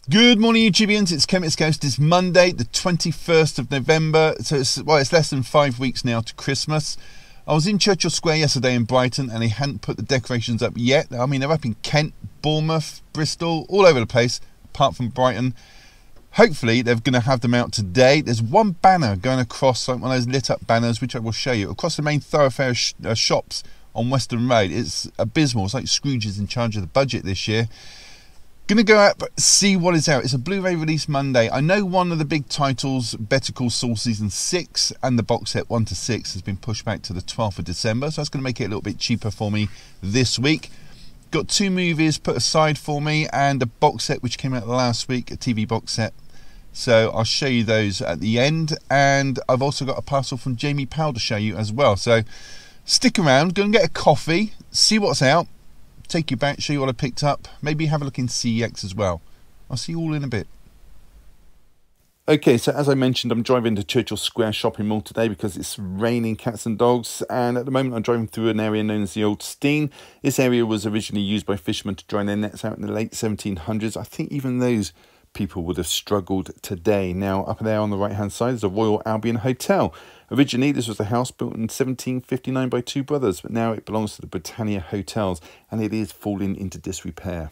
Good morning, YouTubians. It's Chemix Ghost. It's Monday, the 21st of November. So it's less than 5 weeks now to Christmas. I was in Churchill Square yesterday in Brighton and they hadn't put the decorations up yet. I mean, they're up in Kent, Bournemouth, Bristol, all over the place, apart from Brighton. Hopefully, they're going to have them out today. There's one banner going across, like one of those lit up banners, which I will show you, across the main thoroughfare of shops on Western Road. It's abysmal. It's like Scrooge is in charge of the budget this year. Gonna go out but see what is out. It's a Blu-ray release Monday. I know one of the big titles, Better Call Saul Season 6 and the box set 1 to 6 has been pushed back to the 12th of December, so that's going to make it a little bit cheaper for me this week. Got 2 movies put aside for me and a box set which came out last week, a TV box set. So I'll show you those at the end, and I've also got a parcel from Jamie Powell to show you as well. So stick around, go and get a coffee, see what's out. Take you back, show you what I picked up, maybe have a look in CEX as well. I'll see you all in a bit. Okay, so as I mentioned, I'm driving to Churchill Square shopping mall today because it's raining cats and dogs, and at the moment I'm driving through an area known as the Old Stein. This area was originally used by fishermen to dry their nets out in the late 1700s. I think even those people would have struggled today. Now, up there on the right hand side is the Royal Albion Hotel. Originally, this was a house built in 1759 by 2 brothers, but now it belongs to the Britannia Hotels, and it is falling into disrepair.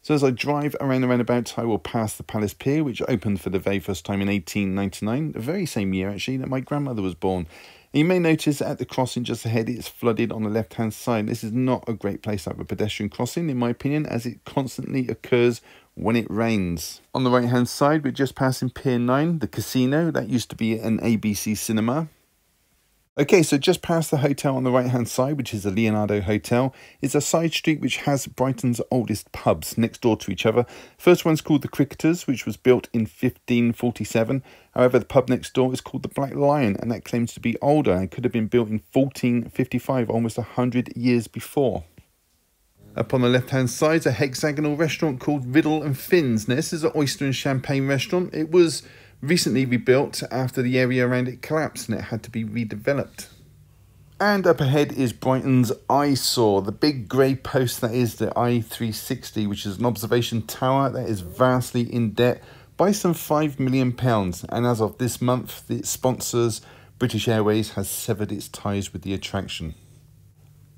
So as I drive around the roundabout, I will pass the Palace Pier, which opened for the very first time in 1899, the very same year actually that my grandmother was born. And you may notice at the crossing just ahead, it's flooded on the left hand side. This is not a great place to have a pedestrian crossing, in my opinion, as it constantly occurs when it rains. On the right hand side, we're just passing Pier 9, the casino. That used to be an ABC cinema. Okay, so just past the hotel on the right hand side, which is the Leonardo Hotel, is a side street which has Brighton's oldest pubs next door to each other. First one's called the Cricketers, which was built in 1547. However, the pub next door is called the Black Lion, and that claims to be older and could have been built in 1455, almost 100 years before. Up on the left hand side is a hexagonal restaurant called Riddle and Finn's. Now, this is an oyster and champagne restaurant. It was recently rebuilt after the area around it collapsed and it had to be redeveloped. And up ahead is Brighton's eyesore, the big grey post that is the I-360, which is an observation tower that is vastly in debt by some £5 million. And as of this month, its sponsors, British Airways, has severed its ties with the attraction.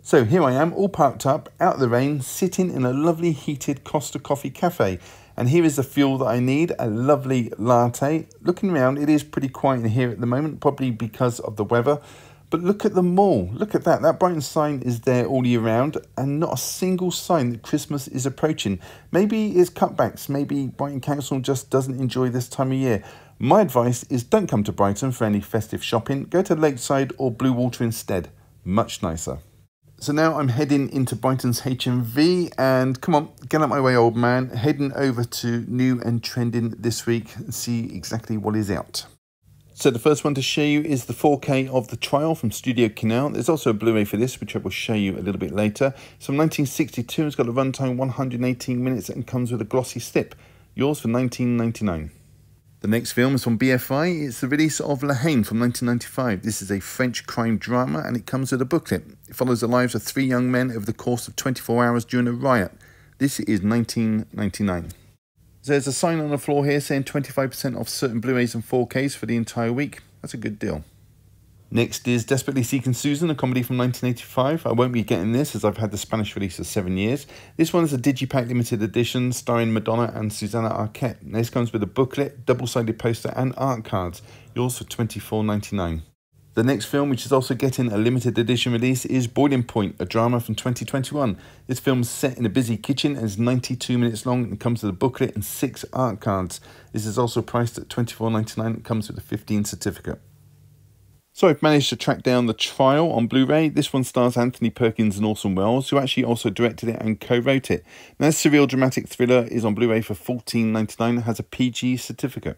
So here I am, all parked up, out of the rain, sitting in a lovely heated Costa Coffee cafe. And here is the fuel that I need, a lovely latte. Looking around, it is pretty quiet in here at the moment, probably because of the weather. But look at the mall, look at that. That Brighton sign is there all year round, and not a single sign that Christmas is approaching. Maybe it's cutbacks, maybe Brighton Council just doesn't enjoy this time of year. My advice is don't come to Brighton for any festive shopping. Go to Lakeside or Blue Water instead, much nicer. So now I'm heading into Brighton's HMV, and come on, get out my way, old man. Heading over to New and Trending this week and see exactly what is out. So the first one to show you is the 4K of The Trial from Studio Canal. There's also a Blu-ray for this, which I will show you a little bit later. It's from 1962, it's got a runtime 118 minutes and comes with a glossy slip. Yours for $19.99. The next film is from BFI. It's the release of La Haine from 1995. This is a French crime drama and it comes with a booklet. It follows the lives of 3 young men over the course of 24 hours during a riot. This is $19.99. So there's a sign on the floor here saying 25% off certain Blu-rays and 4Ks for the entire week. That's a good deal. Next is Desperately Seeking Susan, a comedy from 1985. I won't be getting this as I've had the Spanish release for 7 years. This one is a Digipack limited edition starring Madonna and Susanna Arquette. And this comes with a booklet, double-sided poster and art cards. Yours for $24.99. The next film, which is also getting a limited edition release, is Boiling Point, a drama from 2021. This film is set in a busy kitchen and is 92 minutes long and comes with a booklet and 6 art cards. This is also priced at $24.99 and comes with a 15 certificate. So I've managed to track down The Trial on Blu-ray. This one stars Anthony Perkins and Orson Welles, who actually also directed it and co-wrote it. Now, this surreal dramatic thriller is on Blu-ray for $14.99 and has a PG certificate.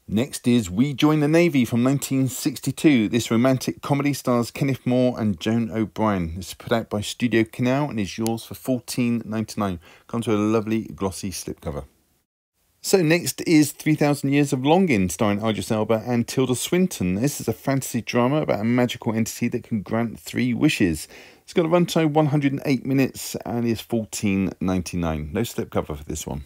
Next is We Join the Navy from 1962. This romantic comedy stars Kenneth More and Joan O'Brien. It's put out by Studio Canal and is yours for $14.99. Comes with a lovely glossy slipcover. So next is 3,000 Years of Longing, starring Idris Elba and Tilda Swinton. This is a fantasy drama about a magical entity that can grant 3 wishes. It's got a runtime 108 minutes and is $14.99. No slipcover for this one.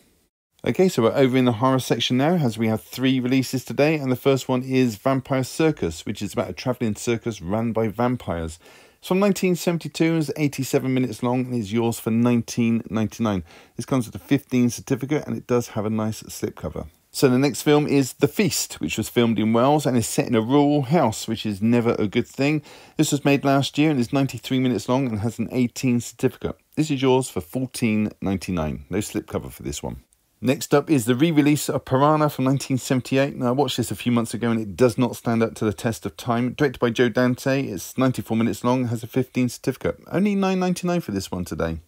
Okay, so we're over in the horror section now, as we have 3 releases today, and the first one is Vampire Circus, which is about a travelling circus run by vampires. It's from 1972, it's 87 minutes long, and is yours for $19.99. This comes with a 15 certificate, and it does have a nice slipcover. So the next film is The Feast, which was filmed in Wales and is set in a rural house, which is never a good thing. This was made last year and is 93 minutes long and has an 18 certificate. This is yours for $14.99. No slipcover for this one. Next up is the re-release of Piranha from 1978. Now, I watched this a few months ago and it does not stand up to the test of time. Directed by Joe Dante, it's 94 minutes long and has a 15 certificate. Only $9.99 for this one today.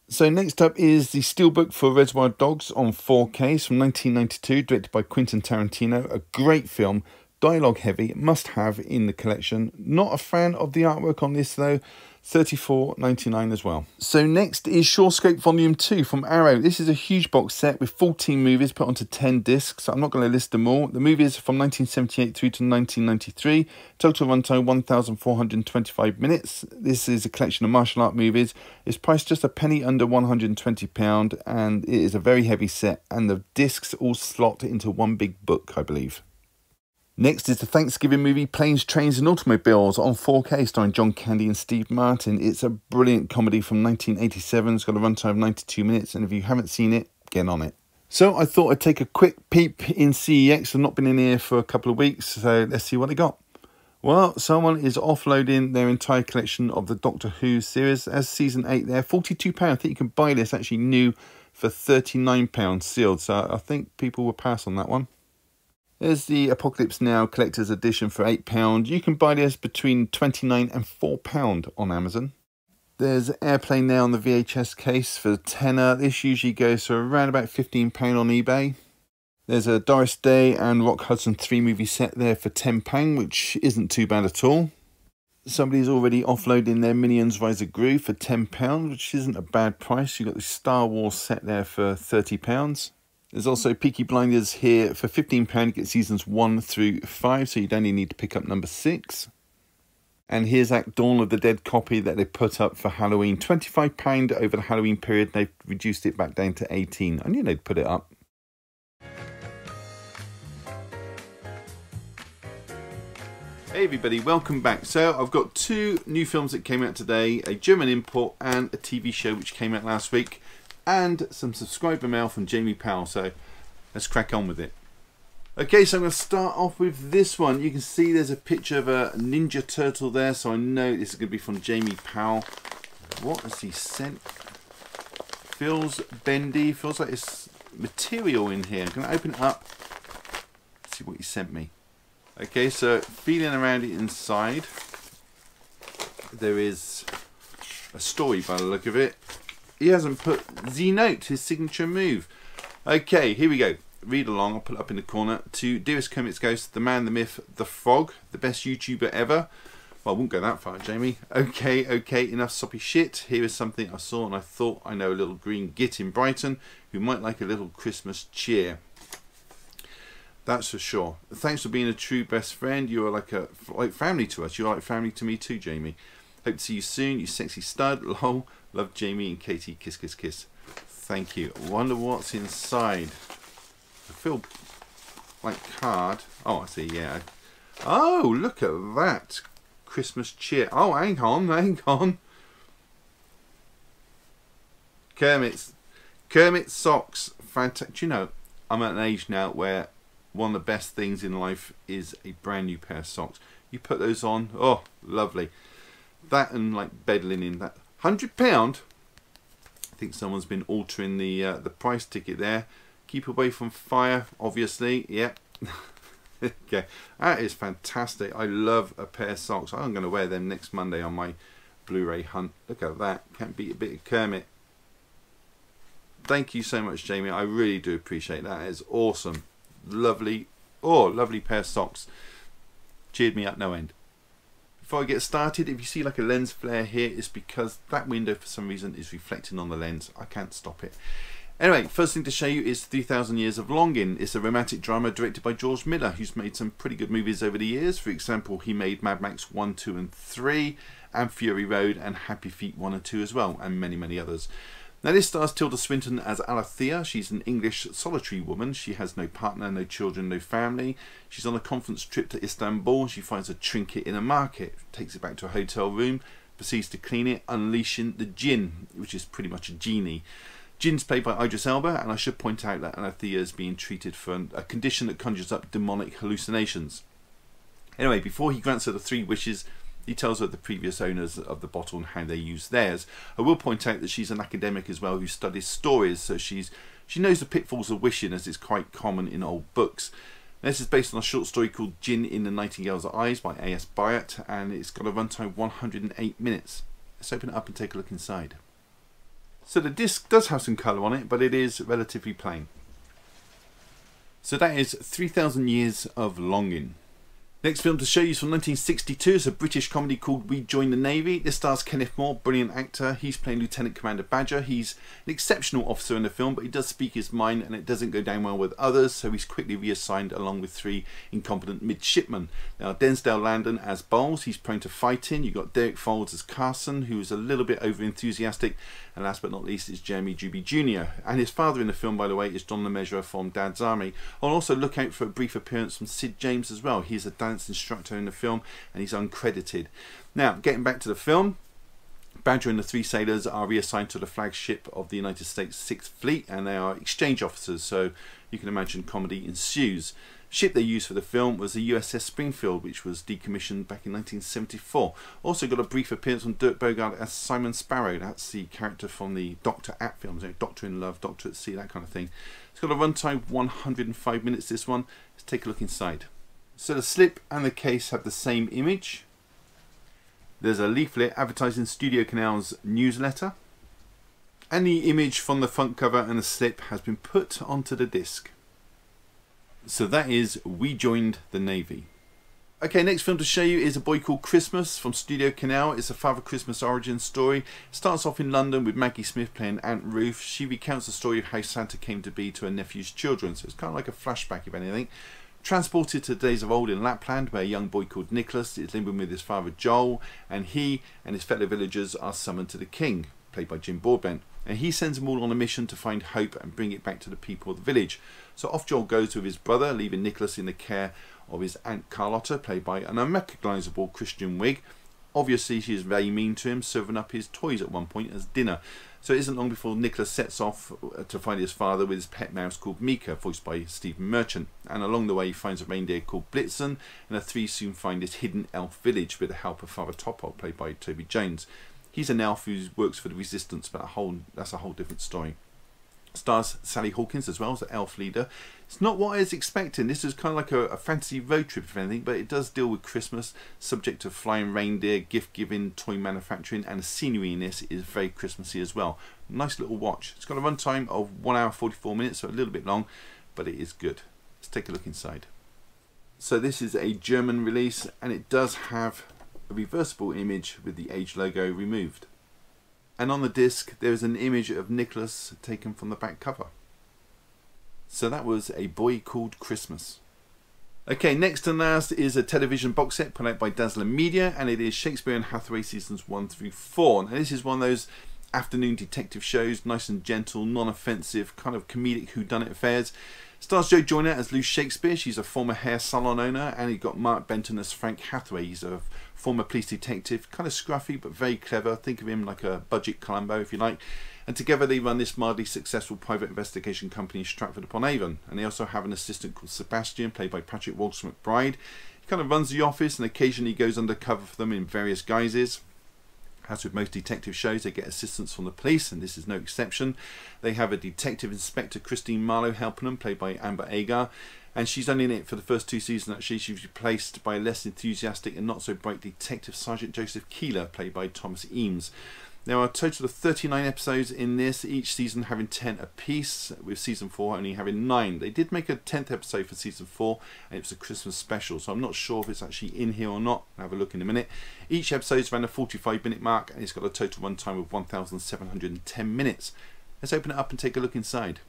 So next up is the Steelbook for Reservoir Dogs on 4K from 1992, directed by Quentin Tarantino. A great film, dialogue heavy, must have in the collection. Not a fan of the artwork on this though. $34.99 as well. So next is Shawscope Volume 2 from Arrow. This is a huge box set with 14 movies put onto 10 discs. I'm not going to list them all. The movies from 1978 through to 1993. Total runtime 1,425 minutes. This is a collection of martial art movies. It's priced just a penny under £120 and it is a very heavy set and the discs all slot into one big book, I believe. Next is the Thanksgiving movie Planes, Trains and Automobiles on 4K starring John Candy and Steve Martin. It's a brilliant comedy from 1987. It's got a runtime of 92 minutes and if you haven't seen it, get on it. So I thought I'd take a quick peep in CEX. I've not been in here for a couple of weeks, so let's see what they got. Well, someone is offloading their entire collection of the Doctor Who series as season 8 there. £42. I think you can buy this actually new for £39 sealed, so I think people will pass on that one. There's the Apocalypse Now Collector's Edition for £8. You can buy this between £29 and £4 on Amazon. There's Airplane Now on the VHS case for £10. This usually goes for around about £15 on eBay. There's a Doris Day and Rock Hudson 3 movie set there for £10, which isn't too bad at all. Somebody's already offloading their Minions Rise of Gru for £10, which isn't a bad price. You've got the Star Wars set there for £30. There's also Peaky Blinders here for £15. You get seasons 1 through 5, so you'd only need to pick up number 6. And here's that Dawn of the Dead copy that they put up for Halloween. £25 over the Halloween period. They've reduced it back down to 18. I knew they'd put it up. Hey everybody, welcome back. So I've got 2 new films that came out today, a German import and a TV show which came out last week, and some subscriber mail from Jamie Powell, so let's crack on with it. Okay, so I'm going to start off with this one. You can see there's a picture of a Ninja Turtle there, so I know this is going to be from Jamie Powell. What has he sent? Feels bendy, feels like there's material in here. I'm going to open it up, see what he sent me. Okay, so feeling around it inside, there is a story by the look of it. He hasn't put the note, his signature move. Okay, here we go. Read along, I'll put it up in the corner. To Dearest Kermit's Ghost, the man, the myth, the frog, the best YouTuber ever. Well, I won't go that far, Jamie. Okay, enough soppy shit. Here is something I saw and I thought I know a little green git in Brighton who might like a little Christmas cheer. That's for sure. Thanks for being a true best friend. You are like family to us. You are like family to me too, Jamie. Hope to see you soon, you sexy stud. Lol. Love, Jamie and Katie. Kiss, kiss, kiss. Thank you. Wonder what's inside. I feel like card. Oh, I see, yeah. Oh, look at that. Christmas cheer. Oh, hang on. Kermit socks. Fantastic. You know, I'm at an age now where one of the best things in life is a brand new pair of socks. You put those on. Oh, lovely. That and like bed linen. That £100. I think someone's been altering the price ticket there. Keep away from fire, obviously. Yep. Okay, that is fantastic. I love a pair of socks. I'm going to wear them next Monday on my Blu-ray Hunt. Look at that. Can't beat a bit of Kermit. Thank you so much, Jamie. I really do appreciate that. It's awesome. Lovely. Oh, lovely pair of socks. Cheered me up no end. Before I get started, if you see like a lens flare here, it's because that window for some reason is reflecting on the lens. I can't stop it. Anyway, first thing to show you is 3000 Years of Longing. It's a romantic drama directed by George Miller, who's made some pretty good movies over the years. For example, he made Mad Max 1, 2 and 3, and Fury Road and Happy Feet 1 and 2 as well, and many, many others. Now this stars Tilda Swinton as Alethea. She's an English solitary woman. She has no partner, no children, no family. She's on a conference trip to Istanbul. She finds a trinket in a market, takes it back to a hotel room, proceeds to clean it, unleashing the Jinn, which is pretty much a genie. Jinn's played by Idris Elba, and I should point out that Alethea is being treated for a condition that conjures up demonic hallucinations. Anyway, before he grants her the 3 wishes, he tells her the previous owners of the bottle and how they use theirs. I will point out that she's an academic as well who studies stories, so she knows the pitfalls of wishing, as is quite common in old books. This is based on a short story called Jinn in the Nightingale's Eyes by A.S. Byatt, and it's got a runtime of 108 minutes. Let's open it up and take a look inside. So the disc does have some colour on it, but it is relatively plain. So that is 3,000 Years of Longing. Next film to show you is from 1962. It's a British comedy called We Join the Navy. This stars Kenneth More, brilliant actor. He's playing Lieutenant Commander Badger. He's an exceptional officer in the film, but he does speak his mind and it doesn't go down well with others, so he's quickly reassigned along with 3 incompetent midshipmen. Now Denzel Landon as Bowles, he's prone to fighting. You've got Derek Folds as Carson, who's a little bit over-enthusiastic. And last but not least is Jeremy Juby Jr. And his father in the film, by the way, is John the Measurer from Dad's Army. I'll also look out for a brief appearance from Sid James as well. He's a dance instructor in the film and he's uncredited. Now, getting back to the film, Badger and the 3 sailors are reassigned to the flagship of the United States 6th Fleet, and they are exchange officers, so you can imagine comedy ensues. The ship they used for the film was the USS Springfield, which was decommissioned back in 1974. Also got a brief appearance from Dirk Bogarde as Simon Sparrow. That's the character from the Doctor At films, Doctor in Love, Doctor at Sea, that kind of thing. It's got a runtime of 105 minutes, this one. Let's take a look inside. So the slip and the case have the same image. There's a leaflet advertising Studio Canal's newsletter. And the image from the front cover and the slip has been put onto the disc. So that is We Joined the Navy. Okay, next film to show you is A Boy Called Christmas from Studio Canal. It's a Father Christmas origin story. It starts off in London with Maggie Smith playing Aunt Ruth. She recounts the story of how Santa came to be to her nephew's children, so it's kind of like a flashback, if anything. Transported to the days of old in Lapland, where a young boy called Nicholas is living with his father Joel, and he and his fellow villagers are summoned to the king, played by Jim Broadbent. And he sends them all on a mission to find hope and bring it back to the people of the village. So off Joel goes with his brother, leaving Nicholas in the care of his Aunt Carlotta, played by an unrecognisable Christian Wig. Obviously she is very mean to him, serving up his toys at one point as dinner. So it isn't long before Nicholas sets off to find his father with his pet mouse called Mika, voiced by Stephen Merchant. And along the way he finds a reindeer called Blitzen, and the 3 soon find his hidden elf village with the help of Father Topol, played by Toby Jones. He's an elf who works for the Resistance, but that's a whole different story. Stars Sally Hawkins as well as the elf leader. It's not what I was expecting. This is kind of like a fantasy road trip, if anything, but it does deal with Christmas, subject to flying reindeer, gift giving, toy manufacturing, and the scenery in this is very Christmassy as well. Nice little watch. It's got a runtime of 1 hour 44 minutes, so a little bit long, but it is good. Let's take a look inside. So this is a German release, and it does have a reversible image with the age logo removed. And on the disc there is an image of Nicholas taken from the back cover. So that was A Boy Called Christmas. Okay, next and last is a television box set put out by Dazzler Media, and it is Shakespeare and Hathaway seasons 1 through 4. And this is one of those afternoon detective shows, nice and gentle, non-offensive, kind of comedic whodunit affairs. Stars Jo Joyner as Lou Shakespeare. She's a former hair salon owner, and you've got Mark Benton as Frank Hathaway. He's a former police detective, kind of scruffy but very clever. Think of him like a budget Columbo, if you like. And together they run this mildly successful private investigation company in Stratford-upon-Avon. And they also have an assistant called Sebastian, played by Patrick Walsh McBride. He kind of runs the office and occasionally goes undercover for them in various guises. As with most detective shows, they get assistance from the police, and this is no exception. They have a detective inspector, Christine Marlowe, helping them, played by Amber Agar. And she's only in it for the first 2 seasons, actually. She's replaced by a less enthusiastic and not so bright Detective Sergeant Joseph Keeler, played by Thomas Eames. There are a total of 39 episodes in this, each season having 10 apiece, with season 4 only having 9. They did make a 10th episode for season 4, and it was a Christmas special, so I'm not sure if it's actually in here or not. I'll have a look in a minute. Each episode is around the 45-minute mark, and it's got a total runtime of 1,710 minutes. Let's open it up and take a look inside.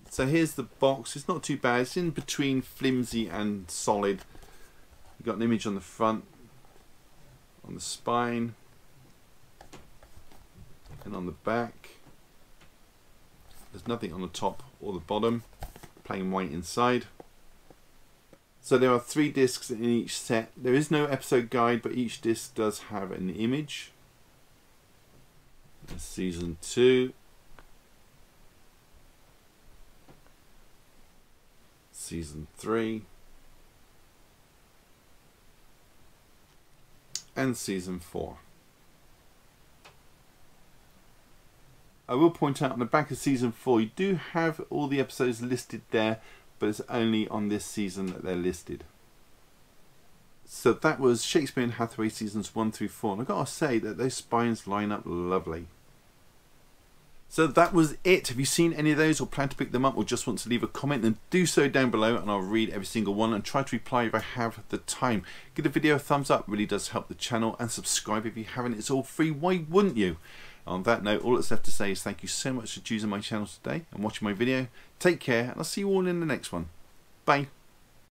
So here's the box. It's not too bad. It's in between flimsy and solid. You've got an image on the front, on the spine, and on the back. There's nothing on the top or the bottom, plain white inside. So there are 3 discs in each set. There is no episode guide, but each disc does have an image. There's season 2. Season 3. And season 4. I will point out on the back of season 4 you do have all the episodes listed there, but it's only on this season that they're listed. So that was Shakespeare and Hathaway seasons 1 through 4, and I've got to say that those spines line up lovely. So that was it. Have you seen any of those or plan to pick them up or just want to leave a comment, then do so down below and I'll read every single one and try to reply if I have the time. Give the video a thumbs up, it really does help the channel, and subscribe if you haven't. It's all free, why wouldn't you? On that note, all that's left to say is thank you so much for choosing my channel today and watching my video. Take care, and I'll see you all in the next one. Bye.